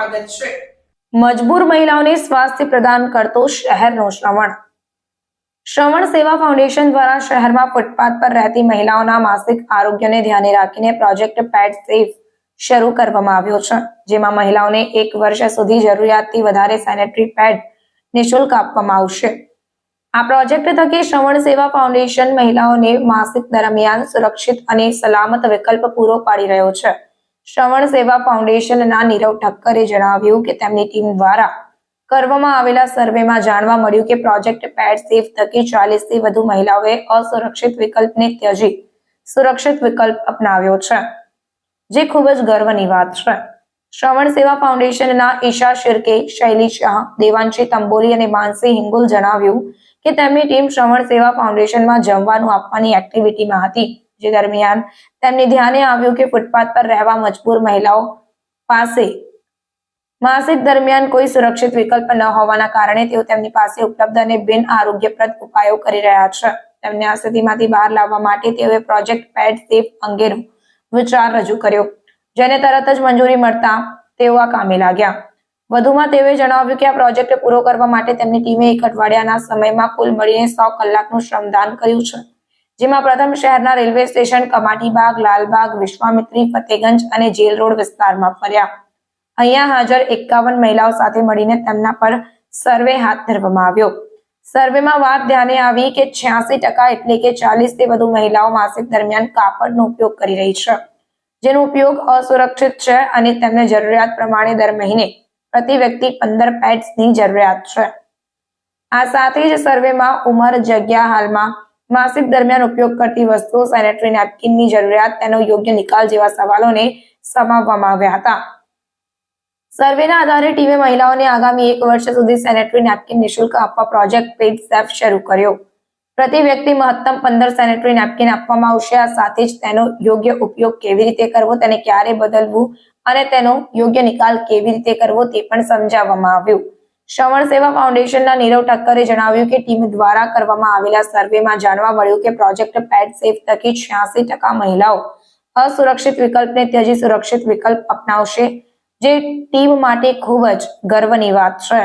સ્વાગત છે। મજબૂર મહિલાઓને સ્વાસ્થ્ય પ્રદાન કરતો શહેરનો શ્રવણ સેવા ફાઉન્ડેશન દ્વારા શહેરમાં ફૂટપાથ પર રહેતી મહિલાઓના માસિક આરોગ્યને ધ્યાને રાખીને પ્રોજેક્ટ પેડ સેફ શરૂ કરવામાં આવ્યો છે, જેમાં મહિલાઓને 1 વર્ષ સુધી જરૂરિયાતથી વધારે સેનેટરી પેડ નિઃશુલ્ક આપવામાં આવશે। આ પ્રોજેક્ટ થકી શ્રવણ સેવા ફાઉન્ડેશન મહિલાઓને માસિક દરમિયાન સુરક્ષિત અને સલામત વિકલ્પ પૂરો પાડી રહ્યો છે। શ્રવણ સેવા ફાઉન્ડેશનના નીરવ ઠક્કરે જણાવ્યું કે તેમની ટીમ દ્વારા કરવામાં આવેલા સર્વેમાં જાણવા મળ્યું કે પ્રોજેક્ટ પેડ સેફ થકી 40 થી વધુ મહિલાઓએ અસુરક્ષિત વિકલ્પને ત્યજી સુરક્ષિત વિકલ્પ અપનાવ્યો છે, જે ખૂબ જ ગર્વની વાત છે। શ્રવણ સેવા ફાઉન્ડેશનના ઈશા શિર્કે, શૈલી શાહ, દેવાંશી તંબોલી અને માનસી હિંગુલ જણાવ્યું કે તેમની ટીમ શ્રવણ સેવા ફાઉન્ડેશનમાં જમવાનું આપવાની એક્ટિવિટીમાં હતી, જે દરમિયાન તેમને ધ્યાને આવ્યું કે ફૂટપાથ પર રહેવા મજબૂર મહિલાઓ પાસે માસિક દરમિયાન કોઈ સુરક્ષિત વિકલ્પ ન હોવાના કારણે તેઓ તેમની પાસે ઉપલબ્ધ અને બિન આરોગ્યપ્રદ ઉપાયો કરી રહ્યા છે। તેમને આ સ્થિતિમાંથી બહાર લાવવા માટે તેઓએ પ્રોજેક્ટ પેડ સેફ અંગેનો વિચાર રજૂ કર્યો, જેને તરત જ મંજૂરી મળતા તેઓ આ કામે લાગ્યા। વધુમાં તેઓએ જણાવ્યું કે આ પ્રોજેક્ટ પૂરો કરવા માટે તેમની ટીમે 1 અઠવાડિયાના સમયમાં કુલ મળીને 100 કલાકનું શ્રમદાન કર્યું છે, જેમાં પ્રથમ શહેરના રેલવે સ્ટેશન, કમાટીબાગ, લાલબાગ, વિશ્વામિત્રી, ફતેગંજ અને જેલ રોડ વિસ્તારમાં ફર્યા। અહીંયા હાજર 51 મહિલાઓ સાથે મળીને તેમના પર સર્વે હાથ ધરવામાં આવ્યો। સર્વેમાં વાત ધ્યાને આવી કે 86% એટલે કે 40 થી વધુ મહિલાઓ માસિક દરમિયાન કાપડનો ઉપયોગ કરી રહી છે, જેનો ઉપયોગ અસુરક્ષિત છે અને તેમને જરૂરિયાત પ્રમાણે દર મહિને પ્રતિ વ્યક્તિ 15 પેડ્સની જરૂરિયાત છે। આ સાથે જ સર્વેમાં ઉંમર, જગ્યા, હાલમાં માસિક દરમિયાન ઉપયોગ કરતી વસ્તુઓ, સેનેટરી નેપકિનની જરૂરિયાત, તેનો યોગ્ય નિકાલ જેવા સવાલોને સમાવવામાં આવ્યા હતા। સર્વેના આધારે ટીમે મહિલાઓને આગામી 1 વર્ષ સુધી સેનેટરી નેપકિન નિઃશુલ્ક આપવા પ્રોજેક્ટ પેડ સેફ શરૂ કર્યો। પ્રતિ વ્યક્તિ મહત્તમ 15 સેનેટરી નેપકિન આપવામાં આવશે। આ સાથે જ તેનો યોગ્ય ઉપયોગ કેવી રીતે કરવો, તેને ક્યારે બદલવું અને તેનો યોગ્ય નિકાલ કેવી રીતે કરવો તે પણ સમજાવવામાં આવ્યું। શ્રવણ સેવા ફાઉન્ડેશનના નીરવ ઠક્કરે જણાવ્યું કે ટીમ દ્વારા કરવામાં આવેલા સર્વેમાં જાણવા મળ્યું કે પ્રોજેક્ટ પેડ સેફ થકી 86% મહિલાઓ અસુરક્ષિત વિકલ્પને ત્યજી સુરક્ષિત વિકલ્પ અપનાવશે, જે ટીમ માટે ખૂબ જ ગર્વની વાત છે।